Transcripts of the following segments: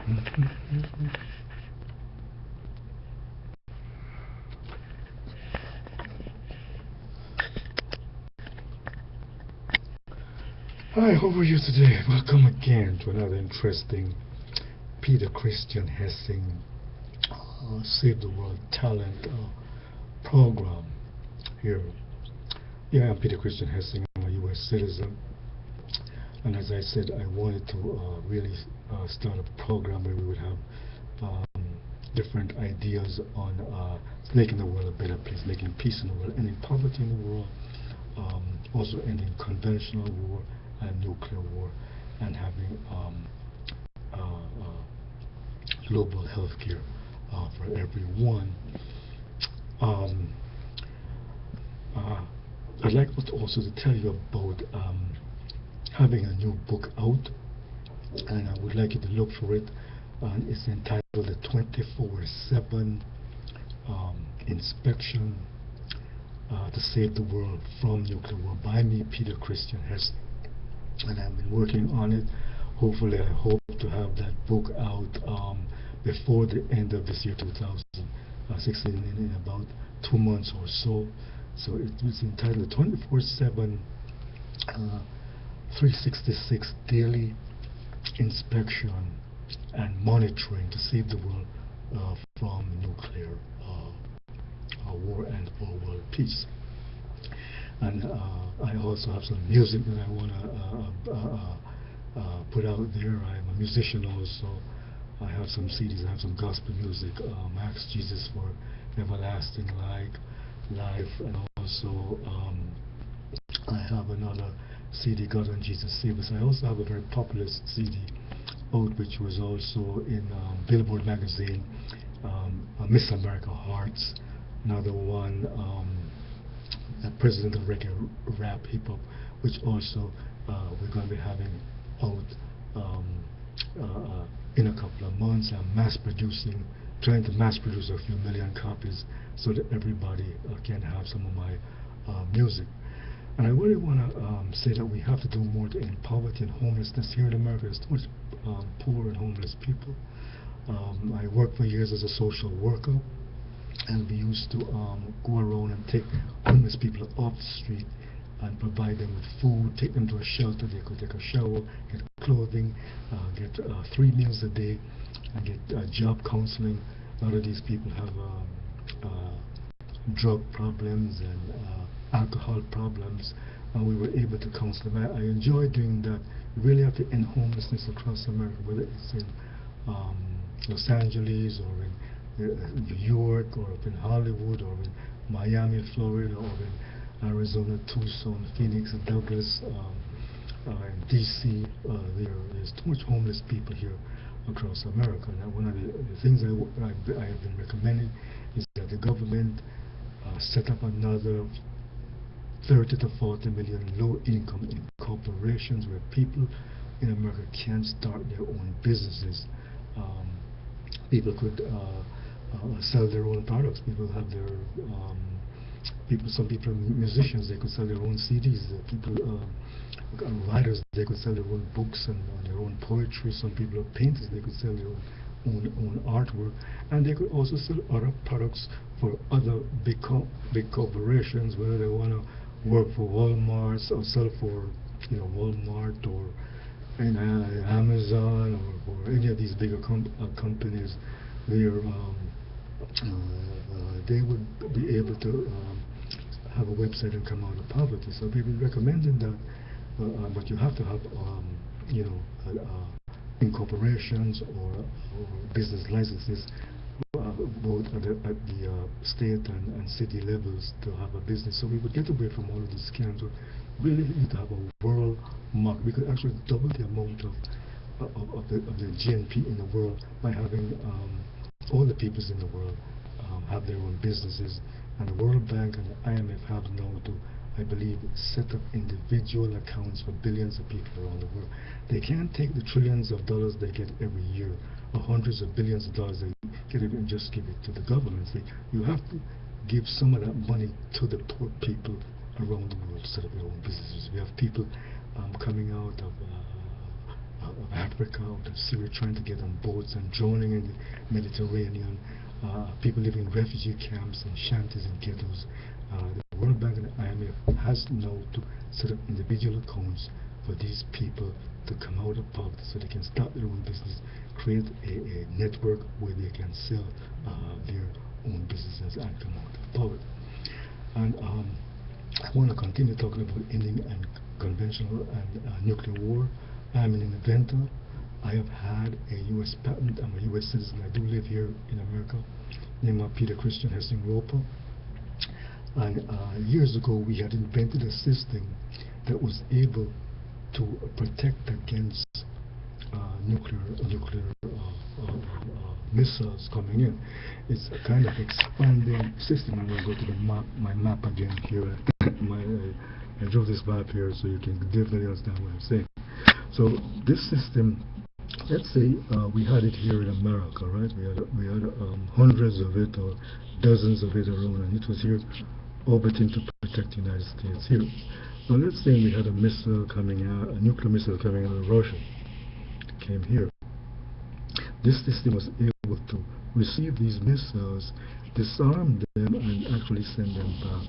Hi, how are you today? Welcome again to another interesting Peter Christian Hessing Save the World Talent program here. Yeah, I'm Peter Christian Hessing. I'm a U.S. citizen. And as I said, I wanted to really start a program where we would have different ideas on making the world a better place, making peace in the world, ending poverty in the world, also ending conventional war and nuclear war, and having global health care for everyone. I'd like also to tell you about having a new book out, and I would like you to look for it. It's entitled The 24/7 Inspection to Save the World from Nuclear War by me, Peter Christian Hessing. And I've been working on it. Hopefully, I hope to have that book out before the end of this year, 2016, in about 2 months or so. So it was entitled 24/7 366 Daily Inspection and Monitoring to Save the World from Nuclear War and for world peace. And I also have some music that I want to put out there. I'm a musician also. I have some CDs, I have some gospel music. Ask Jesus for Everlasting Life, and also I have another CD, God and Jesus Save Us. I also have a very popular CD out, which was also in Billboard magazine, Miss America Hearts. Another one, President of Reggae Rap Hip Hop, which also we're going to be having out in a couple of months. I'm trying to mass produce a few million copies so that everybody can have some of my music. And I really want to say that we have to do more to end poverty and homelessness here in America. There's too much poor and homeless people. I worked for years as a social worker, and we used to go around and take homeless people off the street and provide them with food, take them to a shelter. They could take a shower, get clothing, get 3 meals a day, and get job counseling. A lot of these people have drug problems and alcohol problems, and we were able to counsel them. I enjoy doing that. We really have to end homelessness across America, whether it's in Los Angeles or in New York or up in Hollywood or in Miami, Florida, or in Arizona, Tucson, Phoenix, and Douglas, and DC. There's too much homeless people here across America. Now, one of the things I have been recommending is that the government set up another 30 to 40 million low-income corporations where people in America can start their own businesses. People could sell their own products. People have their some people are musicians. They could sell their own CDs. People writers. They could sell their own books and their own poetry. Some people are painters. They could sell their own artwork, and they could also sell other products for other big corporations, whether they want to work for Walmart or sell for Walmart or Amazon or for any of these bigger companies. They would be able to have a website and come out of poverty. So we've been recommending that, but you have to have incorporations or business licenses, both at the state and city levels, to have a business. So we would get away from all of these scams. We really need to have a world market. We could actually double the amount of the GNP in the world by having all the peoples in the world have their own businesses. And the World Bank and the IMF have now to, I believe, set up individual accounts for billions of people around the world. They can't take the trillions of dollars they get every year, or hundreds of billions of dollars they get it, and just give it to the governments. You have to give some of that money to the poor people around the world to set up their own businesses. We have people coming out of Africa, out of Syria, trying to get on boats and drowning in the Mediterranean. People living in refugee camps and shanties and ghettos. The World Bank and the IMF has now to set up individual accounts for these people to come out of poverty so they can start their own business, create a network where they can sell their own businesses and come out of poverty. And I want to continue talking about ending and conventional and nuclear war. I am an inventor. I have had a U.S. patent. I'm a U.S. citizen. I do live here in America. Name of Peter Christian Hessing Roper. And years ago, we had invented a system that was able to protect against nuclear missiles coming in. It's a kind of expanding system. I'm going to go to the map, my map again here. I drew this map here so you can definitely understand what I'm saying. So this system, let's say we had it here in America, right? We had hundreds of it or dozens of it around, and it was here orbiting to protect the United States here. Now let's say we had a missile coming out, a nuclear missile coming out of Russia. It came here. This system was able to receive these missiles, disarm them, and actually send them back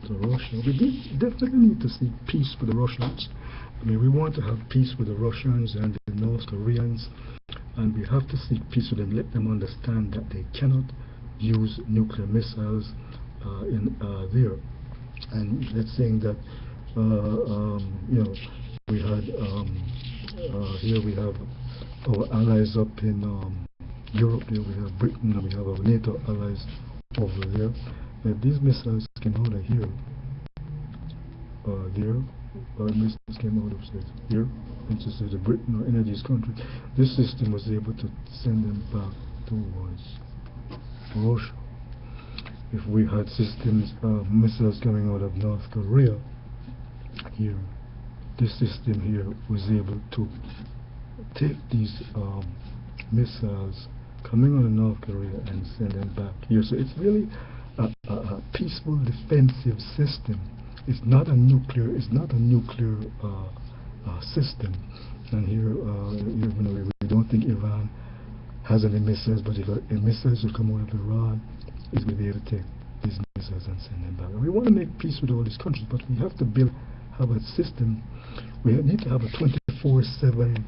to Russia. We definitely need to seek peace with the Russians. I mean, we want to have peace with the Russians and the North Koreans, and we have to seek peace with them, let them understand that they cannot use nuclear missiles in there. And let's say that you know, we had here we have our allies up in Europe. Here we have Britain, and we have our NATO allies over there. If these missiles came out of here, missiles came out of here, into say Britain or any of these countries, this system was able to send them back towards Russia. If we had systems, missiles coming out of North Korea, here, this system here was able to take these missiles coming out of North Korea and send them back here. So it's really a peaceful defensive system. It's not a nuclear. It's not a nuclear system. And here, you know, we don't think Iran has any missiles, but if missiles will come out of Iran, it's going to be able to take these missiles and send them back. And we want to make peace with all these countries, but we have to have a system. We need to have a 24/7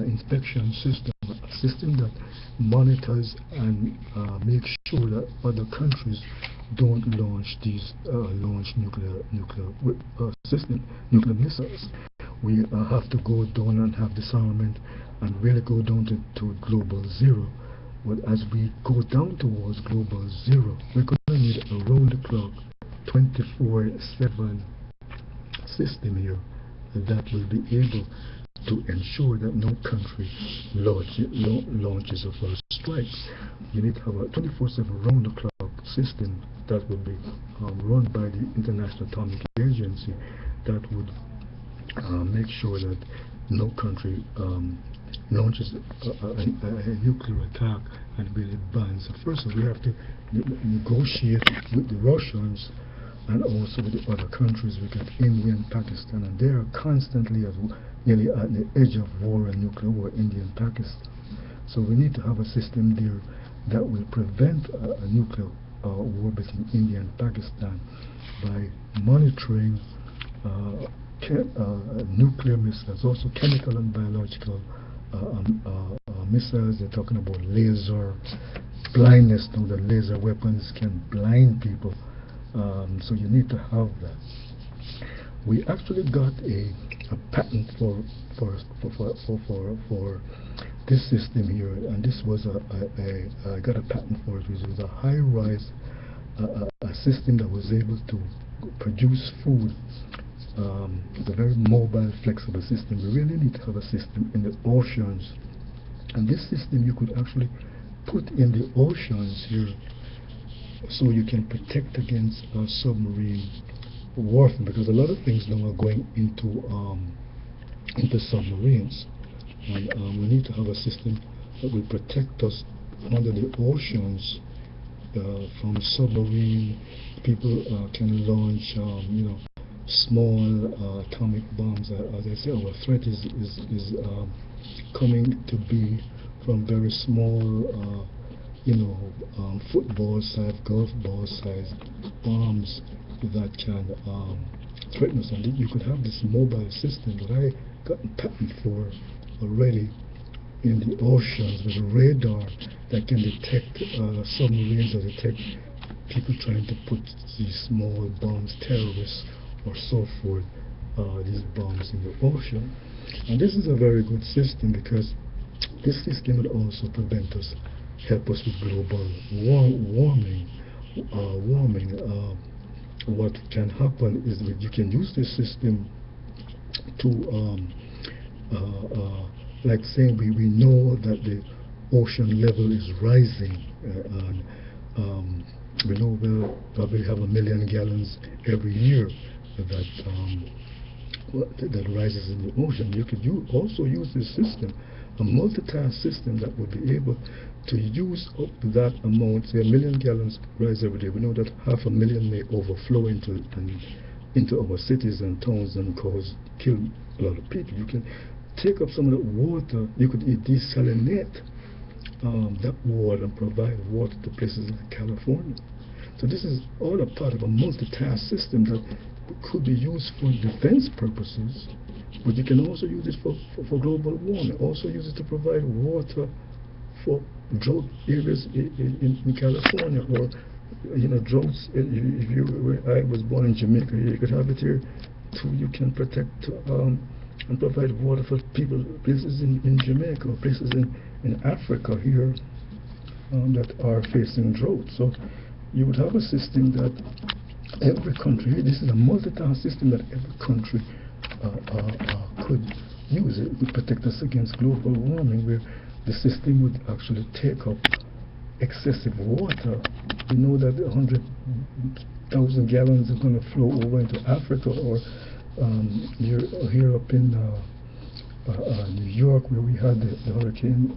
inspection system, a system that monitors and makes sure that other countries don't launch these nuclear missiles. We have to go down and have disarmament and really go down to global zero. But as we go down towards global zero, we're going to need a round-the-clock 24/7 system here that will be able to ensure that no country launches a first strike. You need to have a 24/7 round-the-clock system that will be run by the International Atomic Agency that would make sure that no country launches a nuclear attack and really bans it. First, we have to negotiate with the Russians and also with the other countries. We got India and Pakistan, and they are constantly nearly at the edge of war and nuclear war, India and Pakistan. So we need to have a system there that will prevent a nuclear war between India and Pakistan by monitoring nuclear missiles, also chemical and biological missiles. They're talking about laser blindness. Now the laser weapons can blind people. So you need to have that. We actually got a patent for this system here, and this was I got a patent for it, which was a high-rise a system that was able to produce food. It's a very mobile, flexible system. We really need to have a system in the oceans, and this system you could actually put in the oceans here, so you can protect against submarine warfare, because a lot of things now are going into submarines, and we need to have a system that will protect us under the oceans from submarine. People can launch, small atomic bombs. As I say, our threat is coming to be from very small, football-sized, golf ball-sized bombs that can threaten us. And you could have this mobile system that I got a patent for already in the oceans with a radar that can detect submarines or detect people trying to put these small bombs, terrorists or so forth, these bombs in the ocean. And this is a very good system because this system will also help us with global warming. What can happen is that you can use this system to like saying we know that the ocean level is rising, and we know we'll probably have 1 million gallons every year that rises in the ocean. You could also use this system, a multitask system that would be able to use up to that amount. Say 1 million gallons rise every day. We know that 500,000 may overflow into our cities and towns and kill a lot of people. You can take up some of that water. You could desalinate that water and provide water to places like California. So this is all a part of a multitask system that could be used for defense purposes, but you can also use it for global warming. Also use it to provide water for drought areas in California, or droughts. I was born in Jamaica. You could have it here too. You can protect and provide water for places in Jamaica, or places in Africa here that are facing drought. So you would have a system that every country, this is a multitask system that every country could use. It would protect us against global warming, where the system would actually take up excessive water. We know that 100,000 gallons are going to flow over into Africa, or here up in New York, where we had the hurricane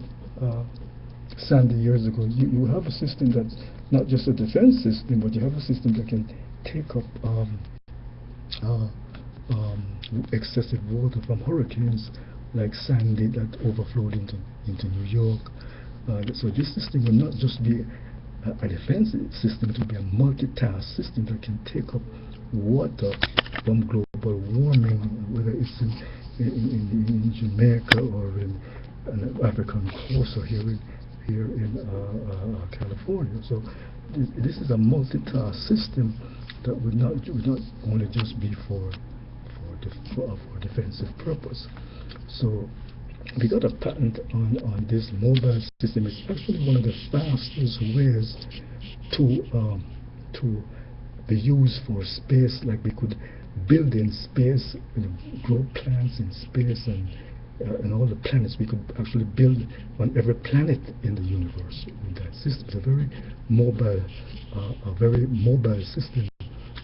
Sandy years ago. You have a system that's not just a defense system, but you have a system that can take up excessive water from hurricanes like Sandy that overflowed into New York. So this system will not just be a defense system, it will be a multitask system that can take up water from global warming, whether it's in Jamaica or in an African coast, or here in California. So this is a multitask system that would not only just be for defensive purpose. So we got a patent on this mobile system. It's actually one of the fastest ways to be used for space. Like we could build in space, grow plants in space, and all the planets. We could actually build on every planet in the universe with that system. It's a very mobile system.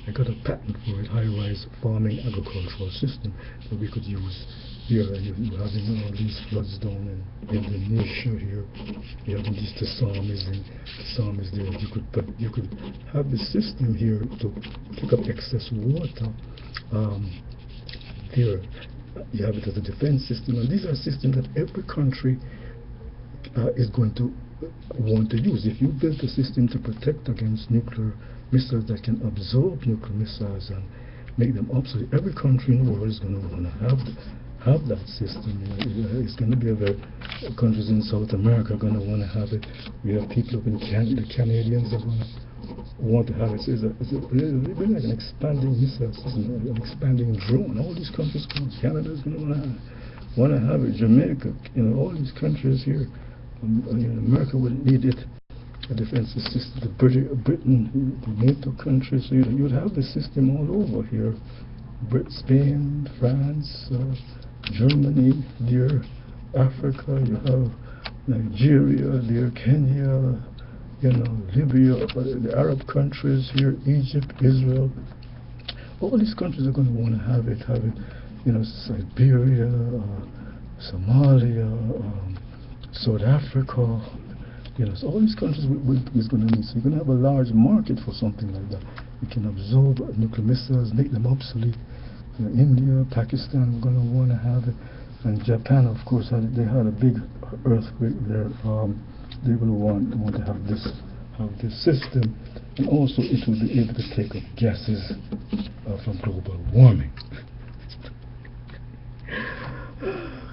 I got a patent for it, high-rise farming agricultural system that we could use here. You're having all these floods down in Indonesia here. You're having these tsunamis there. You could have the system here to pick up excess water. There, you have it as a defense system, and these are systems that every country is going to want to use. If you build a system to protect against nuclear missiles that can absorb nuclear missiles and make them obsolete, every country in the world is going to want to have that system. It's going to be countries in South America are going to want to have it. We have people up in Canada, the Canadians are going to want to have it. So it's really like an expanding missile system, an expanding drone. All these countries, Canada is going to want to have it. Jamaica, all these countries here. America would need it. A defensive system. Britain, the NATO countries. So you'd have the system all over here. Spain, France, Germany, there, Africa. You have Nigeria, there, Kenya, Libya, the Arab countries here, Egypt, Israel. All these countries are going to want to have it. Siberia, Somalia, South Africa. So all these countries is going to need. So you're going to have a large market for something like that. You can absorb nuclear missiles, make them obsolete, India, Pakistan were going to want to have it, and Japan, of course, they had a big earthquake there. They will want to have this system, and also it will be able to take up gases from global warming.